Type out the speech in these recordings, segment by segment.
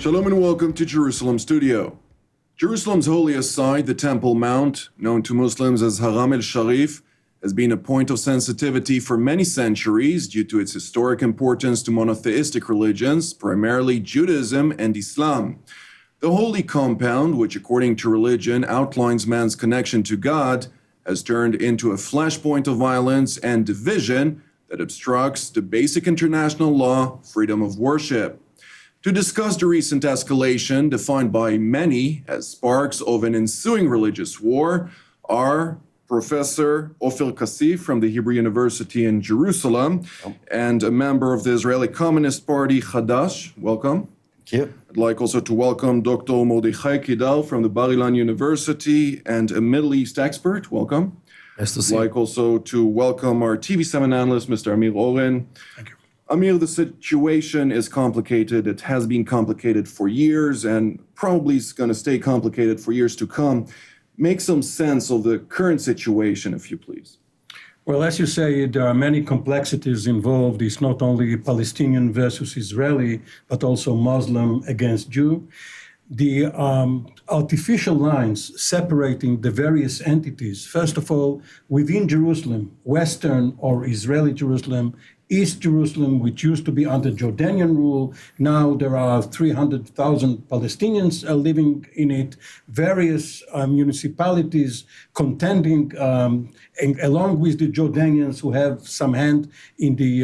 Shalom and welcome to Jerusalem Studio. Jerusalem's holiest site, the Temple Mount, known to Muslims as Haram el-Sharif, has been a point of sensitivity for many centuries due to its historic importance to monotheistic religions, primarily Judaism and Islam. The holy compound, which according to religion outlines man's connection to God, has turned into a flashpoint of violence and division that obstructs the basic international law, freedom of worship. To discuss the recent escalation, defined by many as sparks of an ensuing religious war, are Professor Ofer Kassif from the Hebrew University in Jerusalem and a member of the Israeli Communist Party, Hadash. Welcome. Thank you. I'd like also to welcome Dr. Mordechai Kidal from the Bar-Ilan University and a Middle East expert. Welcome. Nice to see I'd you. like also to welcome our TV7 analyst, Mr. Amir Oren. Thank you. Amir, the situation is complicated. It has been complicated for years and probably is going to stay complicated for years to come. Make some sense of the current situation, if you please. Well, as you say, there are many complexities involved. It's not only Palestinian versus Israeli, but also Muslim against Jew. The artificial lines separating the various entities, first of all, within Jerusalem, Western or Israeli Jerusalem, East Jerusalem, which used to be under Jordanian rule. Now there are 300,000 Palestinians living in it, various municipalities contending along with the Jordanians who have some hand in the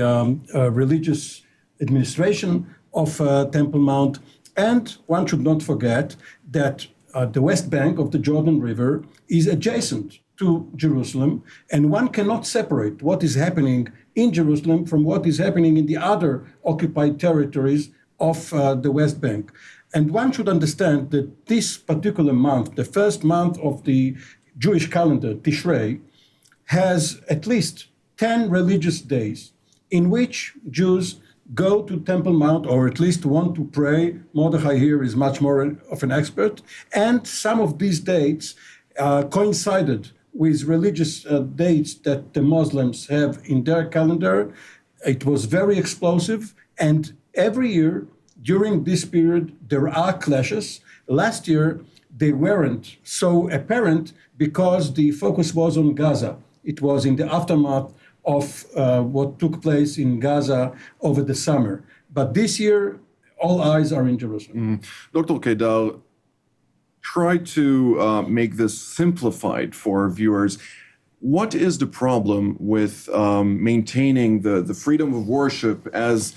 religious administration of Temple Mount. And one should not forget that the West Bank of the Jordan River is adjacent to Jerusalem, and one cannot separate what is happening in Jerusalem from what is happening in the other occupied territories of the West Bank. And one should understand that this particular month, the first month of the Jewish calendar, Tishrei, has at least 10 religious days in which Jews go to Temple Mount, or at least want to pray. Mordechai here is much more of an expert. And some of these dates coincided with religious dates that the Muslims have in their calendar. It was very explosive. And every year during this period, there are clashes. Last year, they weren't so apparent because the focus was on Gaza. It was in the aftermath of what took place in Gaza over the summer. But this year, all eyes are in Jerusalem. Dr. Kedar, try to make this simplified for our viewers. What is the problem with maintaining the freedom of worship as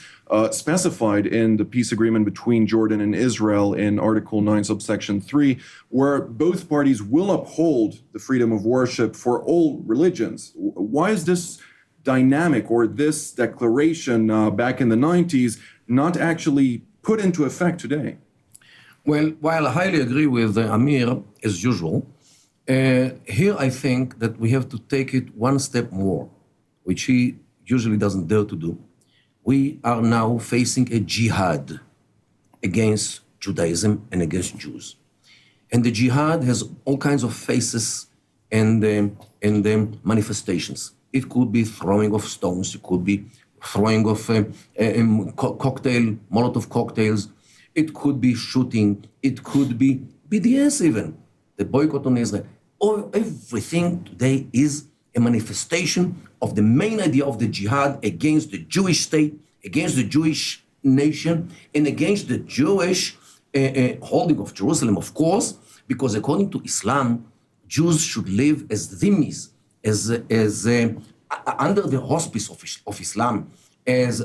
specified in the peace agreement between Jordan and Israel in Article 9, subsection 3, where both parties will uphold the freedom of worship for all religions? Why is this dynamic or this declaration back in the 90s not actually put into effect today? Well, while I highly agree with Amir, as usual, here I think that we have to take it one step more, which he usually doesn't dare to do. We are now facing a jihad against Judaism and against Jews. And the jihad has all kinds of faces and manifestations. It could be throwing of stones, it could be throwing of Molotov cocktails, it could be shooting, it could be BDS even, the boycott on Israel. Everything today is a manifestation of the main idea of the jihad against the Jewish state, against the Jewish nation, and against the Jewish holding of Jerusalem, of course, because according to Islam, Jews should live as dhimmis, as under the auspice of Islam, as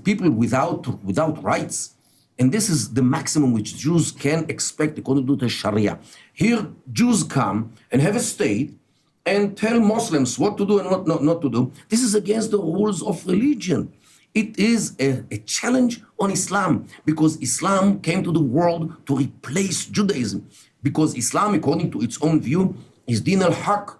people without rights. And this is the maximum which Jews can expect according to the Sharia. Here, Jews come and have a state and tell Muslims what to do and what not to do. This is against the rules of religion. It is a challenge on Islam because Islam came to the world to replace Judaism. Because Islam, according to its own view, is din al-haq,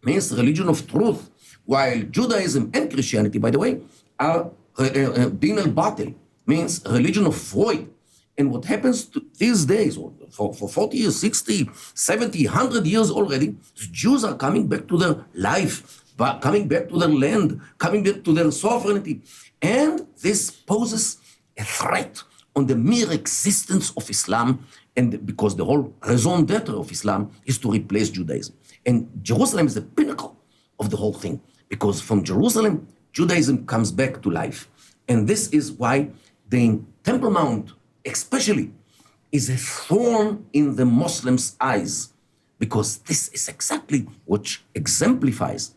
means religion of truth, while Judaism and Christianity, by the way, are din al-batil, means religion of void. And what happens these days, for 40 years, 60, 70, 100 years already, Jews are coming back to their life, but coming back to their land, coming back to their sovereignty. And this poses a threat on the mere existence of Islam, and because the whole raison d'etre of Islam is to replace Judaism. And Jerusalem is the pinnacle of the whole thing, because from Jerusalem, Judaism comes back to life. And this is why the Temple Mount, especially, is a thorn in the Muslims' eyes, because this is exactly what exemplifies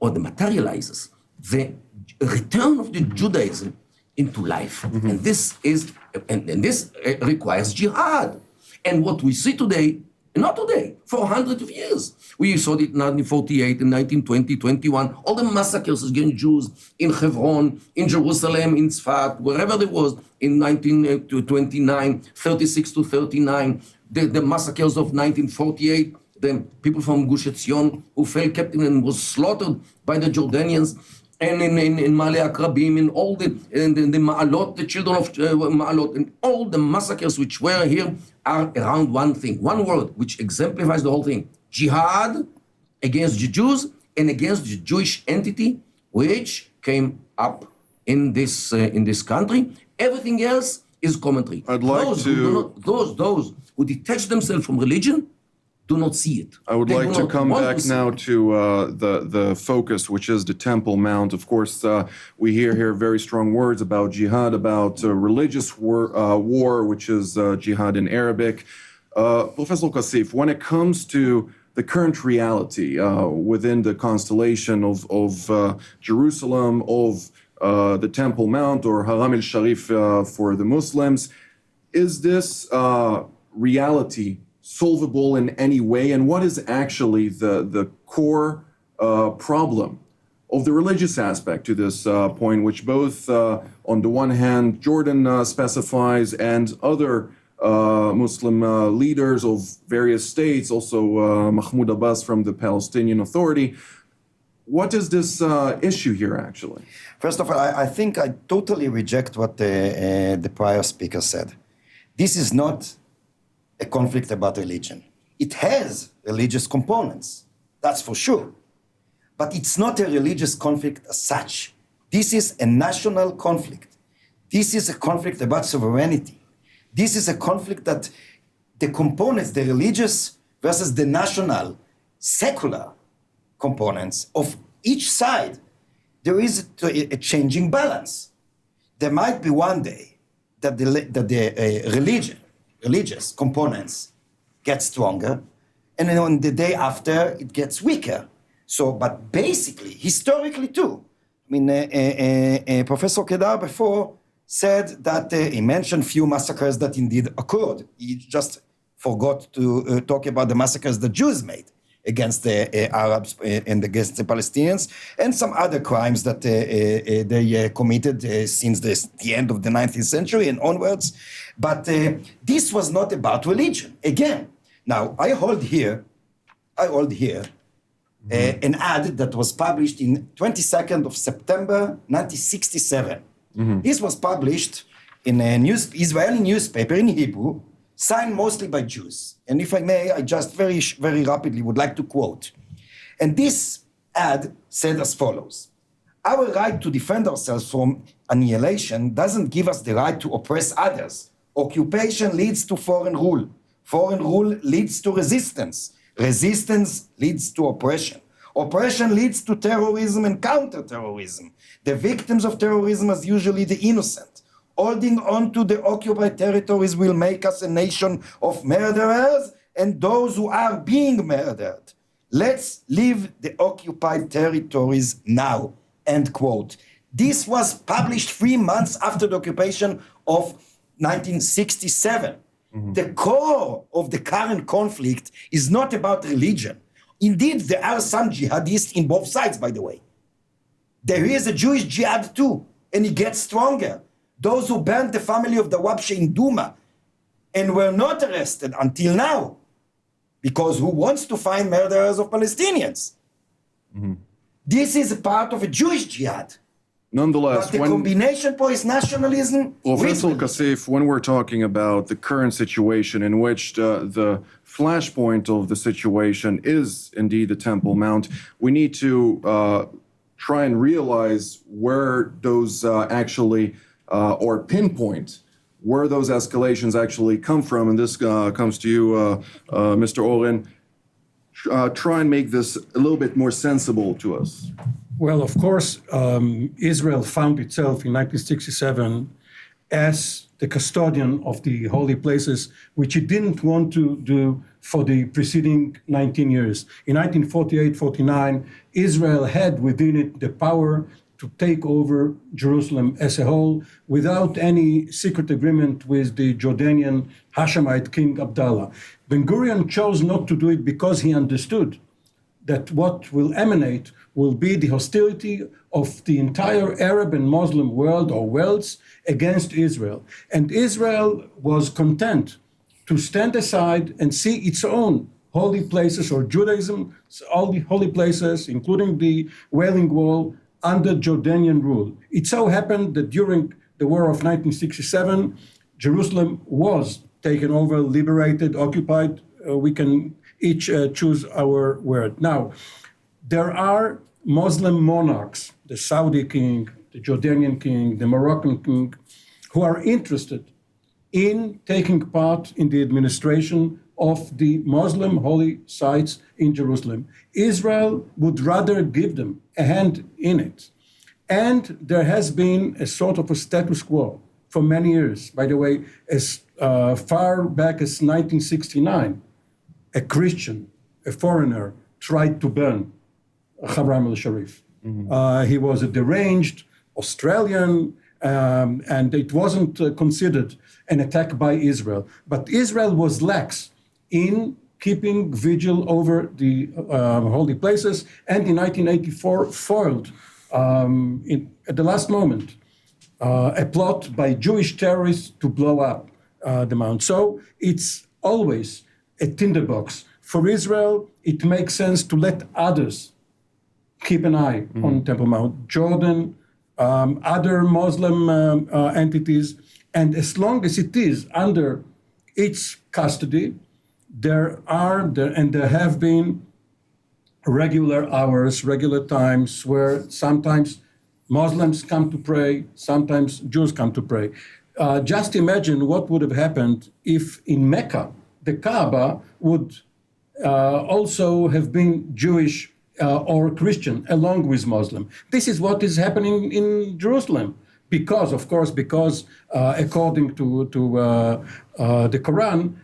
or materializes the return of the Judaism into life. And this is, and this requires jihad. And what we see today, not today, for hundreds of years. We saw it in 1948, in 1920, 21, all the massacres against Jews in Hebron, in Jerusalem, in Tzfat, wherever there was, in 1929, 36 to 39, the massacres of 1948, the people from Gush Etzion who fell captive and was slaughtered by the Jordanians, and in Ma'ale Akrabim, in all the Ma'alot, the children of Ma'alot, and all the massacres which were here are around one thing, one word, which exemplifies the whole thing: jihad against the Jews and against the Jewish entity which came up in this country. Everything else is commentary. I'd like those who detach themselves from religion do not see it. I would They like do to not come want back see now it. to the focus, which is the Temple Mount. Of course, we hear here very strong words about jihad, about religious war, which is jihad in Arabic. Professor Kassif, when it comes to the current reality within the constellation of Jerusalem, of the Temple Mount, or Haram al-Sharif for the Muslims, is this reality solvable in any way? And what is actually the core problem of the religious aspect to this point, which both, on the one hand, Jordan specifies, and other Muslim leaders of various states, also Mahmoud Abbas from the Palestinian Authority. What is this issue here, actually? First of all, I think I totally reject what the prior speaker said. This is not a conflict about religion. It has religious components, that's for sure. But it's not a religious conflict as such. This is a national conflict. This is a conflict about sovereignty. This is a conflict that the components, the religious versus the national, secular components of each side, there is a changing balance. There might be one day that the religious components get stronger, and then on the day after it gets weaker. So, but basically, historically too, I mean, Professor Kedar before said that he mentioned few massacres that indeed occurred. He just forgot to talk about the massacres the Jews made against the Arabs and against the Palestinians, and some other crimes that they committed since the end of the 19th century and onwards. But this was not about religion. Again, now I hold here an ad that was published in 22nd of September 1967. This was published in a Israeli newspaper in Hebrew, signed mostly by Jews. And if I may, I just very, very rapidly would like to quote. And this ad said as follows: "Our right to defend ourselves from annihilation doesn't give us the right to oppress others. Occupation leads to foreign rule. Foreign rule leads to resistance. Resistance leads to oppression. Oppression leads to terrorism and counter-terrorism. The victims of terrorism are usually the innocent. Holding on to the occupied territories will make us a nation of murderers and those who are being murdered. Let's leave the occupied territories now." End quote. This was published 3 months after the occupation of 1967. The core of the current conflict is not about religion. Indeed, there are some jihadists in both sides, by the way. There is a Jewish jihad too, and it gets stronger. Those who burned the family of the Wabshe in Duma and were not arrested until now, because who wants to find murderers of Palestinians? This is a part of a Jewish jihad. Nonetheless, But the combination is nationalism with Professor religion. Kassif, when we're talking about the current situation in which the flashpoint of the situation is indeed the Temple Mount, we need to try and realize where those actually, or pinpoint where those escalations actually come from, and this comes to you, Mr. Oren, try and make this a little bit more sensible to us. Well, of course, Israel found itself in 1967 as the custodian of the holy places, which it didn't want to do for the preceding 19 years. In 1948-49, Israel had within it the power to take over Jerusalem as a whole without any secret agreement with the Jordanian Hashemite King Abdallah. Ben-Gurion chose not to do it because he understood that what will emanate will be the hostility of the entire Arab and Muslim world or worlds against Israel. And Israel was content to stand aside and see its own holy places, or Judaism, all the holy places, including the Wailing Wall, under Jordanian rule. It so happened that during the war of 1967, Jerusalem was taken over, liberated, occupied. We can each choose our word. Now, there are Muslim monarchs, the Saudi king, the Jordanian king, the Moroccan king, who are interested in taking part in the administration of the Muslim holy sites in Jerusalem. Israel would rather give them a hand in it. And there has been a sort of a status quo for many years. By the way, as far back as 1969, a Christian, a foreigner, tried to burn Haram al-Sharif. He was a deranged Australian, and it wasn't considered an attack by Israel. But Israel was lax in keeping vigil over the holy places, and in 1984 foiled, at the last moment, a plot by Jewish terrorists to blow up the mount. So it's always a tinderbox. For Israel, it makes sense to let others keep an eye on Temple Mount. Jordan, other Muslim entities, and as long as it is under its custody, there have been regular hours, regular times where sometimes Muslims come to pray, sometimes Jews come to pray. Just imagine what would have happened if in Mecca, the Kaaba would also have been Jewish or Christian along with Muslim. This is what is happening in Jerusalem. Because according to the Quran,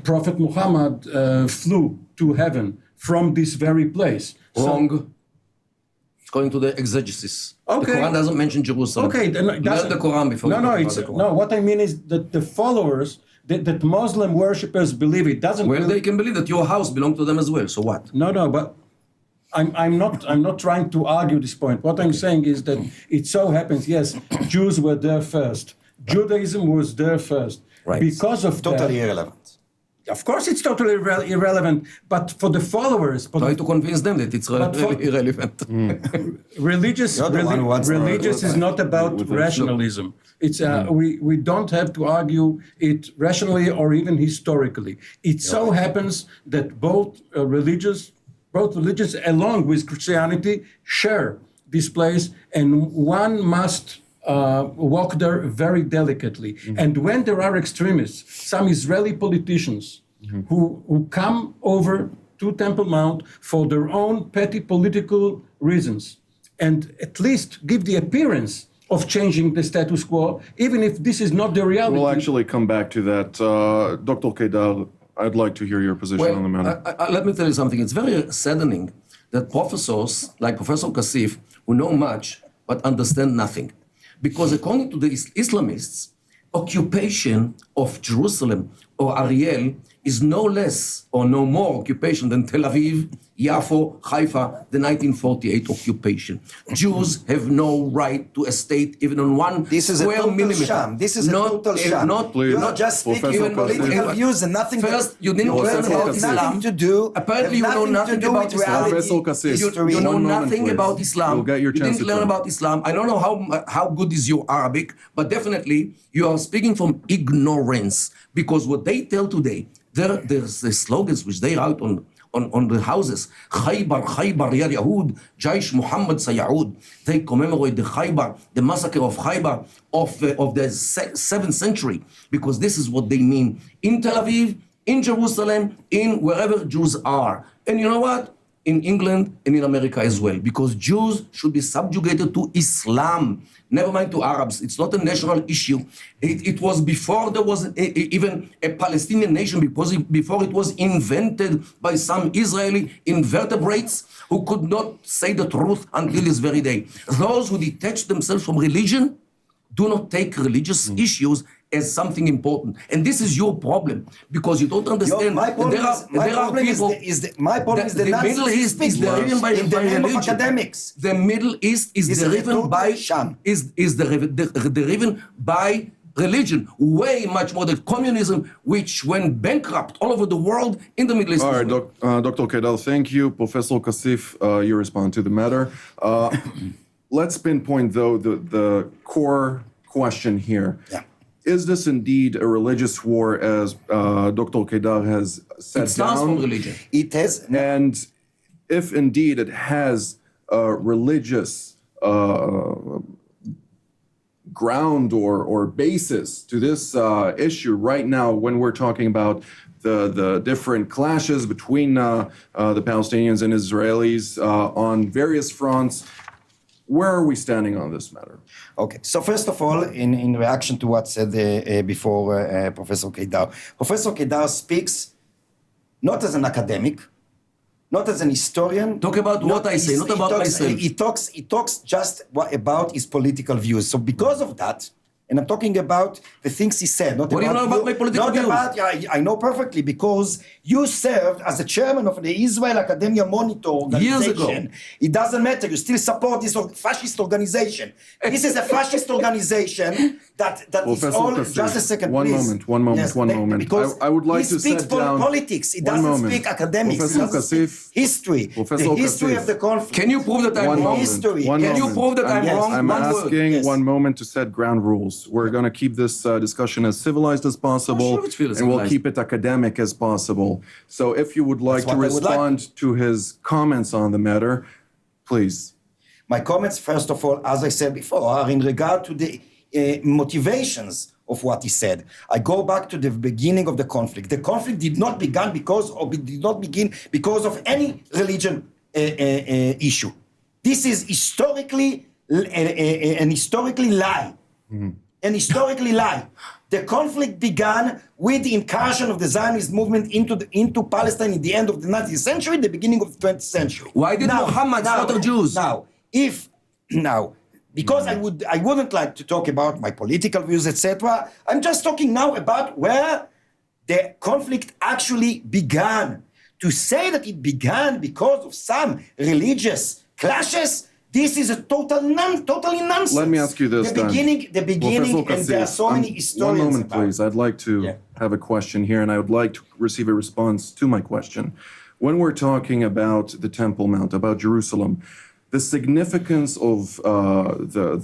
Prophet Muhammad flew to heaven from this very place. Wrong. It's going to the exegesis. Okay. The Quran doesn't mention Jerusalem. Okay, then Learn the Quran before you talk about the Quran. No, what I mean is that the followers, that Muslim worshippers believe it doesn't. Well, they can believe that your house belongs to them as well. So what? No, but I'm not trying to argue this point. What I'm saying is that it so happens, yes, Jews were there first. Judaism was there first. Right. Because of Totally that, irrelevant. of course it's totally irrelevant, but for the followers, Try to convince them that it's But for- really irrelevant. religious You're the one who wants to religious argue is about not about rationalism. It's we don't have to argue it rationally or even historically. It so happens that both religions along with Christianity share this place, and one must walk there very delicately. And when there are extremists, some Israeli politicians who come over to Temple Mount for their own petty political reasons, and at least give the appearance of changing the status quo, even if this is not the reality. We'll actually come back to that. Dr. Kedar, I'd like to hear your position on the matter. Let me tell you something. It's very saddening that professors like Professor Kassif, who know much but understand nothing. Because according to the Islamists, occupation of Jerusalem or Ariel is no less or no more occupation than Tel Aviv, Yafo, Haifa, the 1948 occupation. Jews have no right to a state even on one This is a square total millimeter. sham. This is a total sham. Please, You are just speaking Professor political Kassif. views and nothing. First, you didn't learn Professor about Kassif. Islam. Nothing to do. Apparently, you know nothing about Islam. Professor Kassif. You know One moment, nothing please. about Islam. You'll get your You chance didn't to learn talk. about Islam. I don't know how good is your Arabic, but definitely you are speaking from ignorance. Because what they tell today, there's the slogans which they write on the houses. Khaybar, Khaybar, Ya Yahud, Jaish Muhammad Sayaud. They commemorate the Khaybar, the massacre of Khaybar of the 7th century, because this is what they mean in Tel Aviv, in Jerusalem, in wherever Jews are. And you know what? In England and in America as well, because Jews should be subjugated to Islam, never mind to Arabs. It's not a national issue. It was before there was even a Palestinian nation, before it was invented by some Israeli invertebrates who could not say the truth until this very day. Those who detach themselves from religion do not take religious issues as something important. And this is your problem, because you don't understand. My problem is the Middle East is driven by in the name of religion. academics. The Middle East is driven by driven by religion, way much more than communism, which went bankrupt all over the world in the Middle East. All right, Dr. Kedar, thank you. Professor Kassif, you respond to the matter. Let's pinpoint, though, the core question here. Yeah. Is this indeed a religious war, as Dr. Kedar has set It starts down? from religion. It has And if indeed it has a religious ground or basis to this issue right now, when we're talking about the different clashes between the Palestinians and Israelis on various fronts, where are we standing on this matter? Okay, so first of all, in reaction to what said before Professor Kedar, Professor Kedar speaks not as an academic, not as an historian. Talk about what I say, not about myself. He talks just about his political views. So because of that, and I'm talking about the things he said, not What do you know about my political views? I know perfectly, because you served as the chairman of the Israel Academia Monitor organization. Years ago. It doesn't matter. You still support this fascist organization. This is a fascist organization that is Professor all. Kassif, Just a second, one please. moment, one moment. Because I would like he to speaks set down politics. He one doesn't moment. speak academics. Professor he doesn't speak Kassif, history. Professor the history Kassif. of the conflict. Can you prove that I'm One wrong? moment. History. One Can you moment. prove that I'm wrong? I'm One word. asking Yes. one moment to set ground rules. We're going to keep this discussion as civilized as possible, sure it's civilized. and we'll keep it academic as possible. So, if you would like That's to what I would like. respond to his comments on the matter, please. My comments, first of all, as I said before, are in regard to the motivations of what he said. I go back to the beginning of the conflict. The conflict did not begin because of any religion issue. This is historically an historically lie. An historically lie. The conflict began with the incursion of the Zionist movement into Palestine in the end of the 19th century, the beginning of the 20th century. Why did Muhammad slaughter Jews? Because I wouldn't like to talk about my political views, etc. I'm just talking now about where the conflict actually began. To say that it began because of some religious clashes, this is a totally nonsense. Let me ask you this The beginning, Professor and there are so many Kassif, historians. one moment, about please. I'd like to have a question here, and I would like to receive a response to my question. When we're talking about the Temple Mount, about Jerusalem, the significance of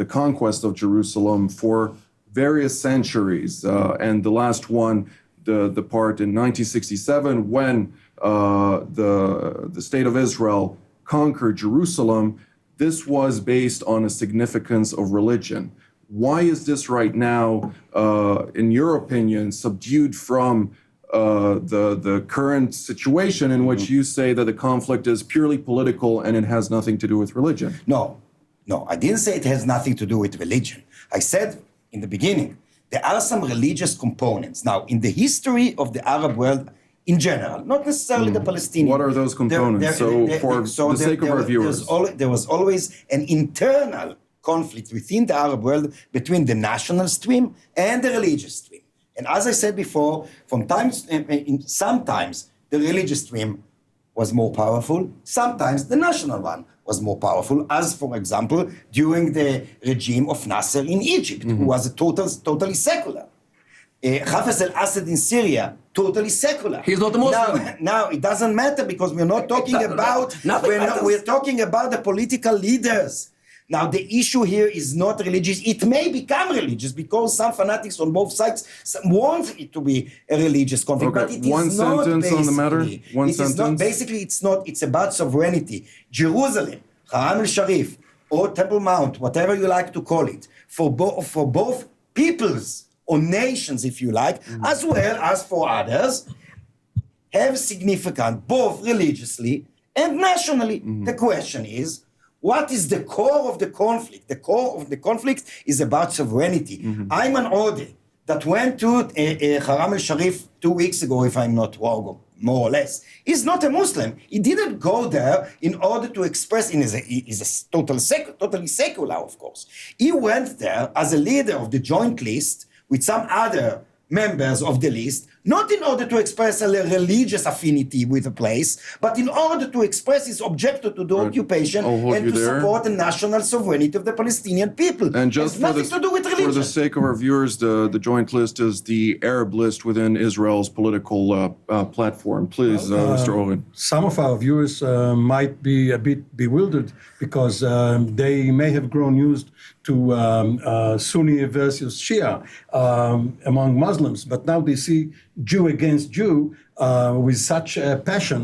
the conquest of Jerusalem for various centuries, and the last one, the part in 1967, when the state of Israel conquered Jerusalem, this was based on a significance of religion. Why is this right now, in your opinion, subdued from the current situation in which you say that the conflict is purely political and it has nothing to do with religion? No, I didn't say it has nothing to do with religion. I said in the beginning, there are some religious components. Now, in the history of the Arab world in general, not necessarily the Palestinian. What are those components? For the sake of our viewers. There was always an internal conflict within the Arab world between the national stream and the religious stream. And as I said before, sometimes the religious stream was more powerful, sometimes the national one was more powerful, as for example, during the regime of Nasser in Egypt, who was totally secular. Hafez al-Assad in Syria, totally secular. He's not a Muslim. Now it doesn't matter because we're not talking about, Nothing matters. we're talking about the political leaders. Now, the issue here is not religious. It may become religious because some fanatics on both sides want it to be a religious conflict. Okay, But it is one not sentence on the matter? basically- One it is not- sentence? basically, it's not. It's about sovereignty. Jerusalem, Haram al-Sharif, or Temple Mount, whatever you like to call it, for both peoples or nations, if you like, as well as for others, have significant both religiously and nationally. The question is, what is the core of the conflict? The core of the conflict is about sovereignty. Ayman Odeh, that went to Haram al-Sharif 2 weeks ago, if I'm not wrong, more or less, is not a Muslim. He didn't go there in order to express, he's a totally secular, of course. He went there as a leader of the joint list with some other members of the list, not in order to express a religious affinity with a place, but in order to express his objective to the occupation I'll hold and you to there. support the national sovereignty of the Palestinian people. And just it has nothing to do with religion. for the sake of our viewers, the joint list is the Arab list within Israel's political platform. Please, Mr. Oren. Some of our viewers might be a bit bewildered because they may have grown used to Sunni versus Shia among Muslims, but now they see Jew against Jew with such a passion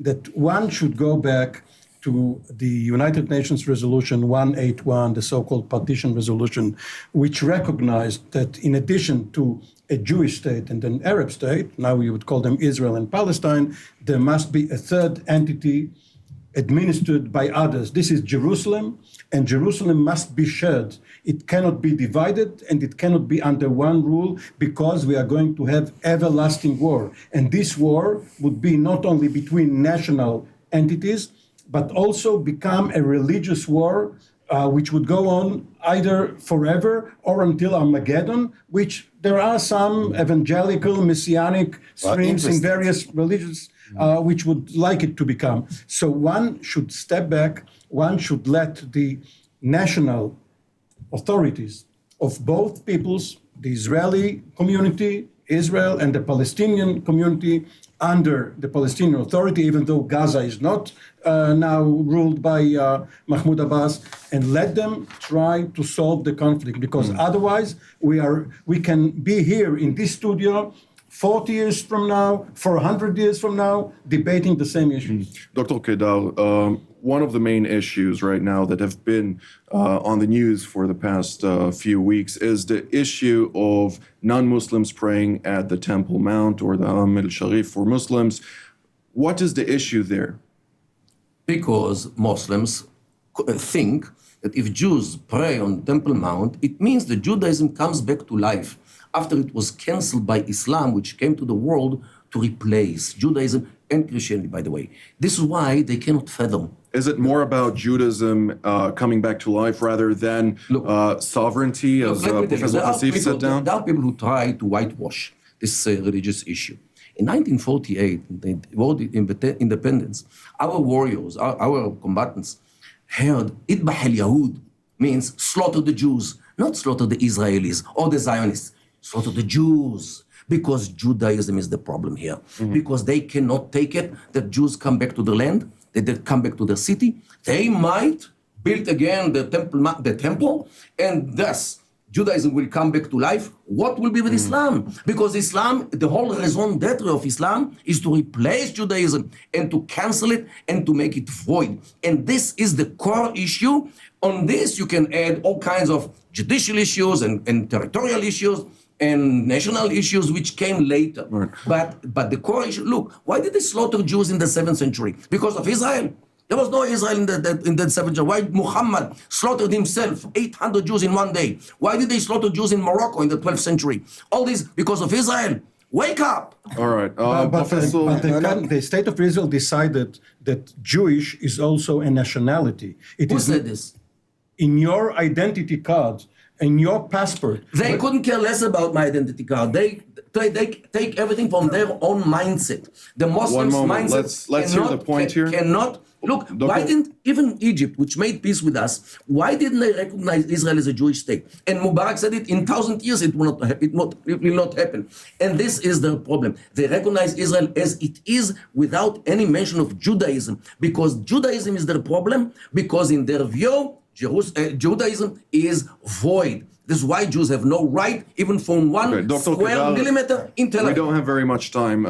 that one should go back to the United Nations Resolution 181, the so-called partition resolution, which recognized that in addition to a Jewish state and an Arab state, now we would call them Israel and Palestine, there must be a third entity administered by others. This is Jerusalem, and Jerusalem must be shared. It cannot be divided, and it cannot be under one rule, because we are going to have everlasting war. And this war would be not only between national entities, but also become a religious war, which would go on either forever or until Armageddon, which there are some evangelical, messianic streams in interesting. various religions which would like it to become. So one should step back, one should let the national authorities of both peoples, the Israeli community, Israel, and the Palestinian community under the Palestinian Authority, even though Gaza is not now ruled by Mahmoud Abbas, and let them try to solve the conflict, because otherwise we can be here in this studio 40 years from now, 400 years from now, debating the same issues. Dr. Kedar, one of the main issues right now that have been on the news for the past few weeks is the issue of non-Muslims praying at the Temple Mount or the Haram al-Sharif for Muslims. What is the issue there? Because Muslims think that if Jews pray on Temple Mount, it means that Judaism comes back to life after it was cancelled by Islam, which came to the world to replace Judaism and Christianity, by the way. This is why they cannot fathom. Is it more about Judaism coming back to life rather than sovereignty, as Let me tell you, Professor Hassif said down? There are people who try to whitewash this religious issue. In 1948, the world independence, our warriors, our combatants, heard Idbah al-Yahud, means slaughter the Jews, not slaughter the Israelis or the Zionists, slaughter the Jews. Because Judaism is the problem here. Because they cannot take it that Jews come back to the land, that they come back to the city. They might build again the temple, and thus Judaism will come back to life. What will be with Islam? Because Islam, the whole raison d'etre of Islam is to replace Judaism and to cancel it and to make it void. And this is the core issue. On this, you can add all kinds of judicial issues and territorial issues and national issues which came later. Right. But the core issue, look, why did they slaughter Jews in the 7th century? Because of Israel. There was no Israel in the 7th century. Why Muhammad slaughtered himself, 800 Jews in one day? Why did they slaughter Jews in Morocco in the 12th century? All this because of Israel. Wake up! All right. But Professor, the state of Israel decided that Jewish is also a nationality. It Who is said this? in your identity card, in your passport. They couldn't care less about my identity card. They take everything from their own mindset. The Muslims' moment. mindset. Let's hear the point here. Cannot look. Why didn't even Egypt, which made peace with us, why didn't they recognize Israel as a Jewish state? And Mubarak said it in 1,000 years it will not happen. And this is the problem. They recognize Israel as it is without any mention of Judaism, because Judaism is their problem. Because in their view, Judaism is void. This is why Jews have no right even for one Okay, Dr. square Kedar, millimeter in Tel Aviv. We don't have very much time.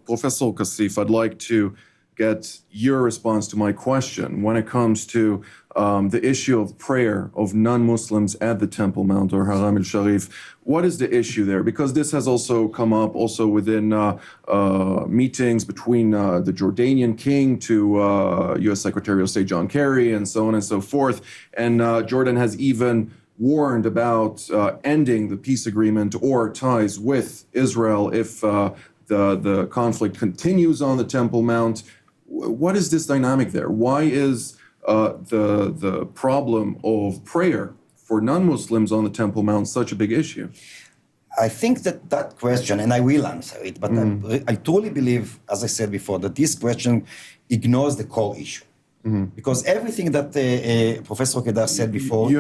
Professor Kassif, I'd like to get your response to my question when it comes to the issue of prayer of non-Muslims at the Temple Mount or Haram al-Sharif. What is the issue there? Because this has also come up also within meetings between the Jordanian king to U.S. Secretary of State John Kerry and so on and so forth. And Jordan has even warned about ending the peace agreement or ties with Israel if the conflict continues on the Temple Mount. What is this dynamic there? Why is the problem of prayer for non-Muslims on the Temple Mount such a big issue? I think that question, and I will answer it, but I truly believe, as I said before, that this question ignores the core issue. Because everything that Professor Kedar said before, You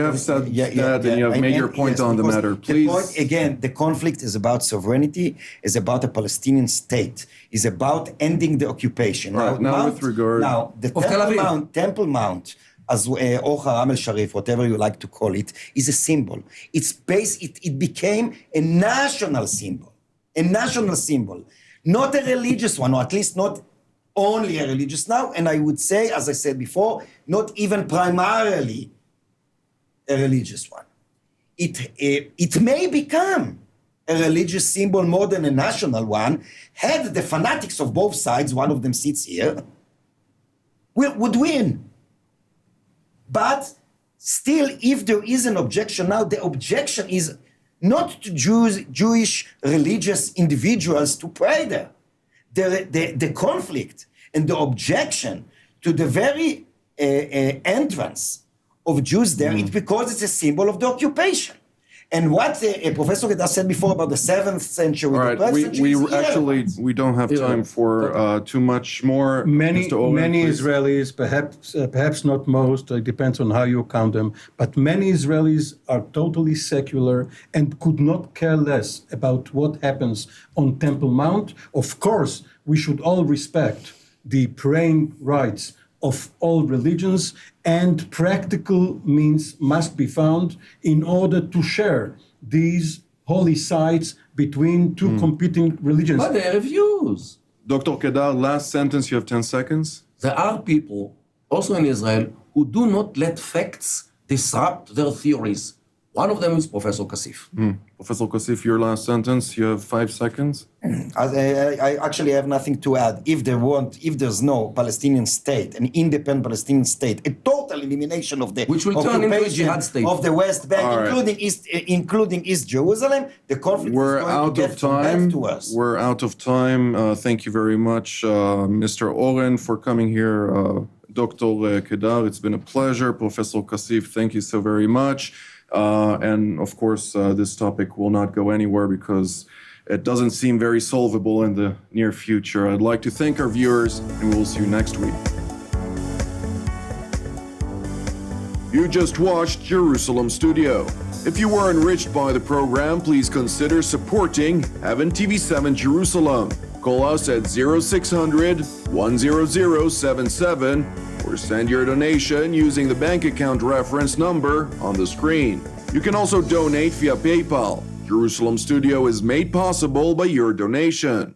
have said that, and you have made your point on the because matter. The Please. point, again, the conflict is about sovereignty, is about a Palestinian state, is about ending the occupation. Right, now with regard- Now, the Of Tel Aviv. Temple Mount, as or Haram al-Sharif, whatever you like to call it, is a symbol. It became a national symbol, not a religious one, or at least not only a religious now, and I would say, as I said before, not even primarily a religious one. It may become a religious symbol more than a national one, had the fanatics of both sides, one of them sits here, would win. But still, if there is an objection now, the objection is not to Jewish religious individuals to pray there. The conflict and the objection to the very entrance of Jews there, it's because it's a symbol of the occupation. And what Professor Kedar said before about the 7th century, All the right, 12th century we is actually irrelevant. don't have time for too much more. Many Mr. Oren, please. Israelis, perhaps not most, it depends on how you count them, but many Israelis are totally secular and could not care less about what happens on Temple Mount. Of course, we should all respect the praying rights of all religions, and practical means must be found in order to share these holy sites between two competing religions. But they refuse. Dr. Kedar, last sentence, you have 10 seconds. There are people, also in Israel, who do not let facts disrupt their theories. One of them is Professor Kassif. Professor Kassif, your last sentence, you have 5 seconds. I actually have nothing to add. If there's no Palestinian state, an independent Palestinian state, a total elimination of the Which will turn into a occupation jihad state. of the West Bank, All right. including East Jerusalem, the conflict We're is going out to get of from time. back to us. We're out of time. Thank you very much, Mr. Oren, for coming here. Dr. Kedar, it's been a pleasure. Professor Kassif, thank you so very much. And of course, this topic will not go anywhere because it doesn't seem very solvable in the near future. I'd like to thank our viewers, and we'll see you next week. You just watched Jerusalem Studio. If you were enriched by the program, please consider supporting Heaven TV7 Jerusalem. Call us at 0600 100 77 or send your donation using the bank account reference number on the screen. You can also donate via PayPal. Jerusalem Studio is made possible by your donation.